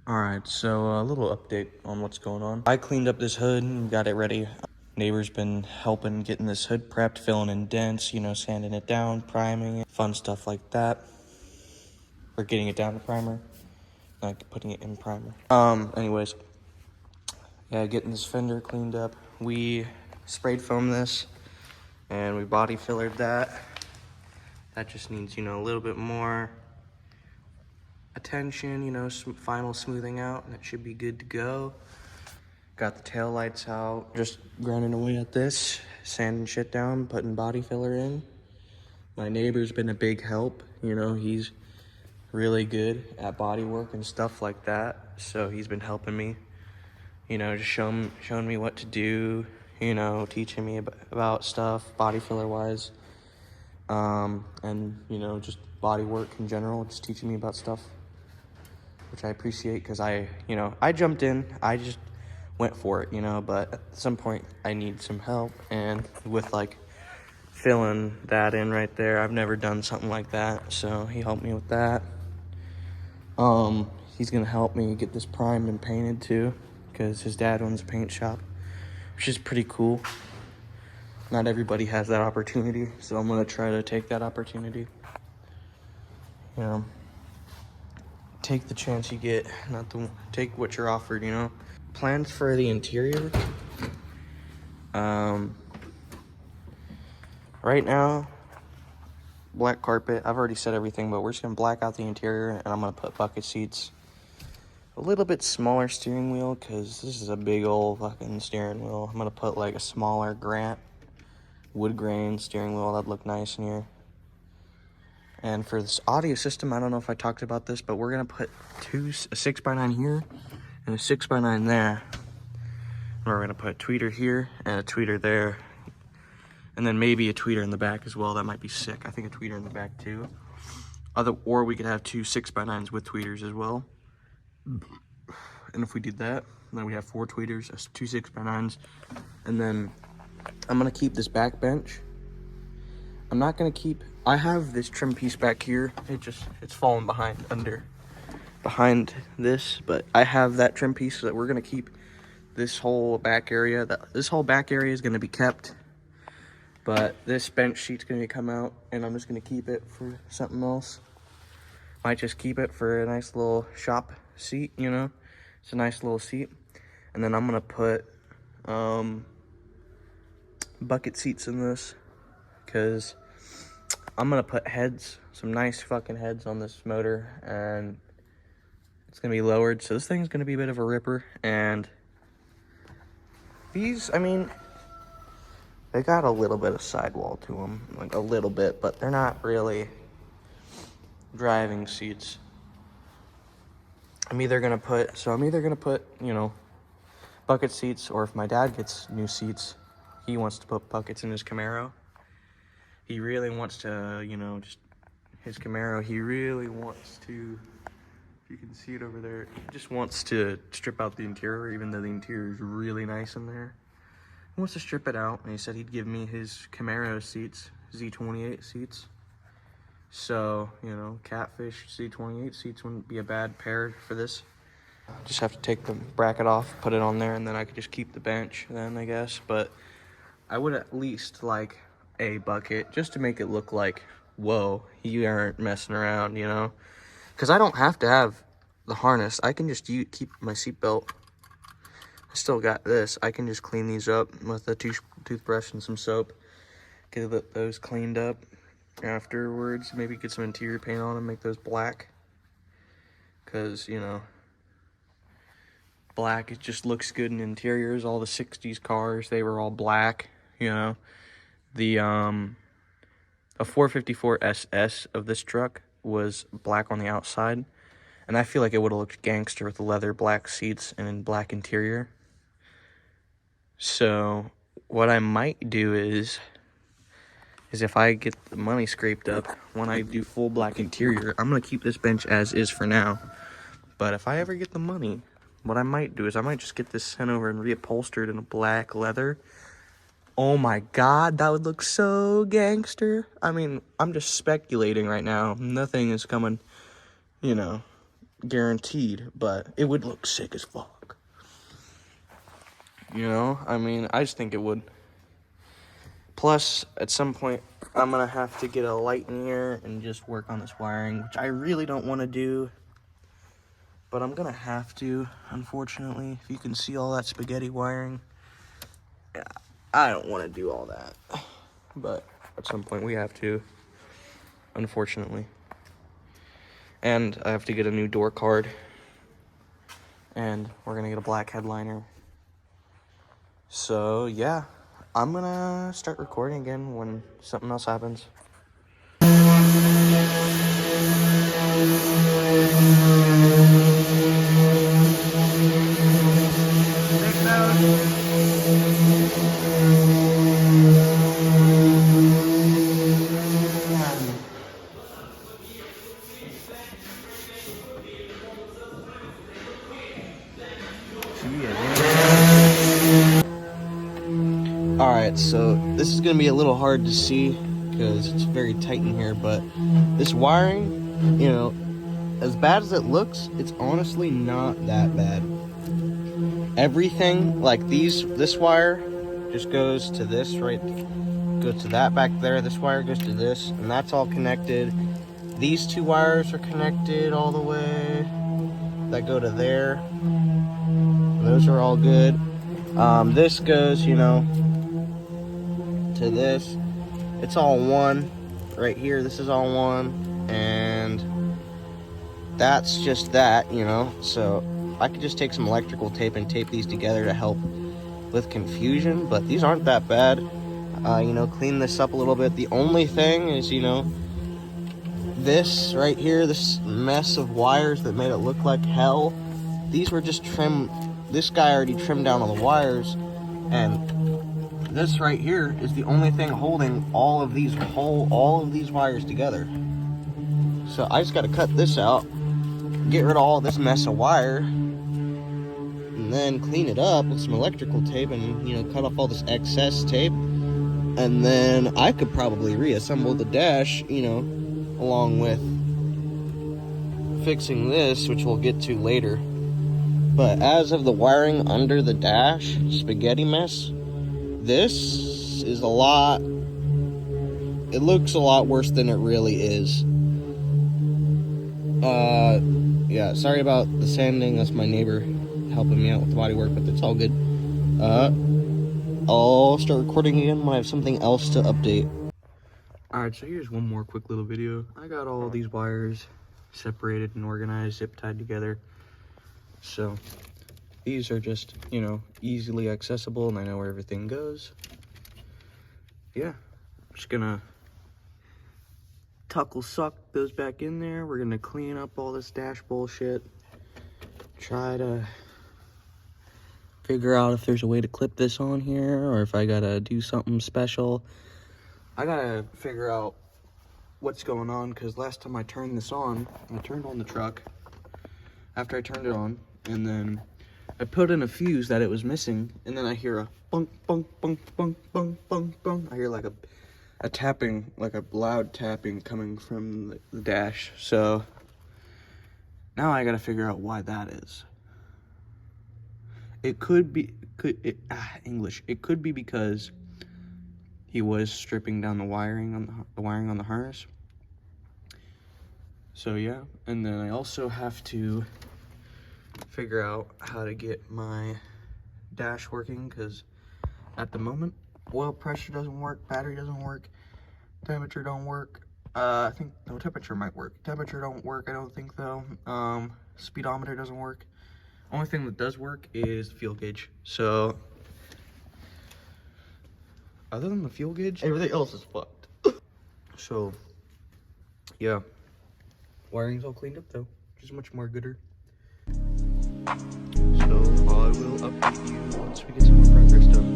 Alright, so a little update on what's going on. I cleaned up this hood and got it ready. Neighbor's been helping getting this hood prepped, filling in dents, you know, sanding it down, priming it, fun stuff like that. Or getting it down to primer, like putting it in primer. Anyways, yeah, getting this fender cleaned up. We sprayed foam this and we body fillered that. That just needs, you know, a little bit more attention, you know, final smoothing out, and it should be good to go. Got the tail lights out, just grinding away at this, sanding shit down, putting body filler in. My neighbor's been a big help, you know, he's really good at body work and stuff like that, so he's been helping me, you know, just showing me what to do, you know, teaching me about stuff, body filler wise, and, you know, just body work in general, just teaching me about stuff, which I appreciate, because I jumped in, I just went for it, you know, but at some point I need some help, and with like filling that in right there, I've never done something like that, so he helped me with that. He's gonna help me get this primed and painted too, because his dad owns a paint shop, which is pretty cool. Not everybody has that opportunity, so I'm gonna try to take that opportunity. You know, take the chance you get, not to take what you're offered, you know. Plans for the interior. Right now, black carpet. I've already said everything, but we're just gonna black out the interior, and I'm gonna put bucket seats. A little bit smaller steering wheel, because this is a big old fucking steering wheel. I'm gonna put like a smaller Grant wood grain steering wheel. That'd look nice in here. And for this audio system, I don't know if I talked about this, but we're gonna put a 6x9 here and a 6x9 there. And we're gonna put a tweeter here and a tweeter there. And then maybe a tweeter in the back as well. That might be sick. I think a tweeter in the back too. Or we could have two 6x9s with tweeters as well. And if we did that, then we have 4 tweeters, 2 6x9s. And then I'm gonna keep this back bench. I'm not gonna keep, I have this trim piece back here. It's fallen behind this, but I have that trim piece, so that we're gonna keep this whole back area. This whole back area is gonna be kept. But this bench sheet's gonna come out, and I'm just gonna keep it for something else. Might just keep it for a nice little shop seat, you know? It's a nice little seat. And then I'm gonna put bucket seats in this, because I'm gonna put heads, some nice fucking heads on this motor, and it's gonna be lowered. So this thing's gonna be a bit of a ripper. And these, I mean, they got a little bit of sidewall to them, like a little bit, but they're not really driving seats. I'm either gonna put, you know, bucket seats, or if my dad gets new seats, he wants to put buckets in his Camaro. He really wants to, you know, just his Camaro, he really wants to, if you can see it over there, he just wants to strip out the interior, even though the interior is really nice in there. He wants to strip it out, and he said he'd give me his Camaro seats, Z28 seats. So, you know, Catfish Z28 seats wouldn't be a bad pair for this. Just have to take the bracket off, put it on there, and then I could just keep the bench then, I guess. But I would at least like a bucket, just to make it look like, whoa, you aren't messing around, you know? Because I don't have to have the harness. I can just keep my seatbelt. I still got this. I can just clean these up with a toothbrush and some soap. Get those cleaned up afterwards. Maybe get some interior paint on them, make those black. Because, you know, black, it just looks good in interiors. All the 60s cars, they were all black, you know. A 454 SS of this truck was black on the outside. And I feel like it would have looked gangster with the leather black seats and in black interior. So what I might do is if I get the money scraped up, when I do full black interior, I'm going to keep this bench as is for now. But if I ever get the money, what I might do is I might just get this sent over and reupholstered in a black leather. Oh my God, that would look so gangster. I mean, I'm just speculating right now. Nothing is coming, you know, guaranteed, but it would look sick as fuck. You know, I mean, I just think it would. Plus, at some point, I'm gonna have to get a light in here and just work on this wiring, which I really don't want to do. But I'm gonna have to, unfortunately. If you can see all that spaghetti wiring, yeah, I don't want to do all that. But at some point we have to, unfortunately. And I have to get a new door card. And we're gonna get a black headliner. So yeah, I'm gonna start recording again when something else happens. Alright, so this is going to be a little hard to see because it's very tight in here, but this wiring, you know, as bad as it looks, it's honestly not that bad. Everything, like this wire just goes to this, right, goes to that back there, this wire goes to this, and that's all connected. These two wires are connected all the way, that go to there. Those are all good. This goes, you know, to this. It's all one right here. This is all one, and that's just that, you know. So I could just take some electrical tape and tape these together to help with confusion, but these aren't that bad. You know, clean this up a little bit. The only thing is, you know, this right here, this mess of wires that made it look like hell, these were just trimmed. This guy already trimmed down all the wires, and this right here is the only thing holding all of these wires together. So I just got to cut this out, get rid of all this mess of wire, and then clean it up with some electrical tape and, you know, cut off all this excess tape. And then I could probably reassemble the dash, you know, along with fixing this, which we'll get to later. But as of the wiring under the dash, spaghetti mess, this is a lot, it looks a lot worse than it really is. Yeah, sorry about the sanding, that's my neighbor helping me out with the body work, but it's all good. I'll start recording again when I have something else to update. Alright, so here's one more quick little video. I got all these wires separated and organized, zip tied together. So these are just, you know, easily accessible, and I know where everything goes. Yeah, I'm just gonna suck those back in there. We're gonna clean up all this dash bullshit. Try to figure out if there's a way to clip this on here, or if I gotta do something special. I gotta figure out what's going on, because last time I turned this on, I turned on the truck after I turned it on, and then I put in a fuse that it was missing, and then I hear a bunk, bunk, bunk, bunk, bunk, bunk, bunk. I hear like a tapping, like a loud tapping coming from the dash. So now I gotta figure out why that is. It could be, It could be because he was stripping down the wiring on the harness. So yeah, and then I also have to figure out how to get my dash working, because at the moment oil pressure doesn't work, battery doesn't work, temperature don't work. I think no, temperature might work, temperature don't work, I don't think though. Speedometer doesn't work. Only thing that does work is the fuel gauge. So other than the fuel gauge, everything else is fucked. So yeah, wiring's all cleaned up though, which is much more gooder. So I will update you once we get some more progress done.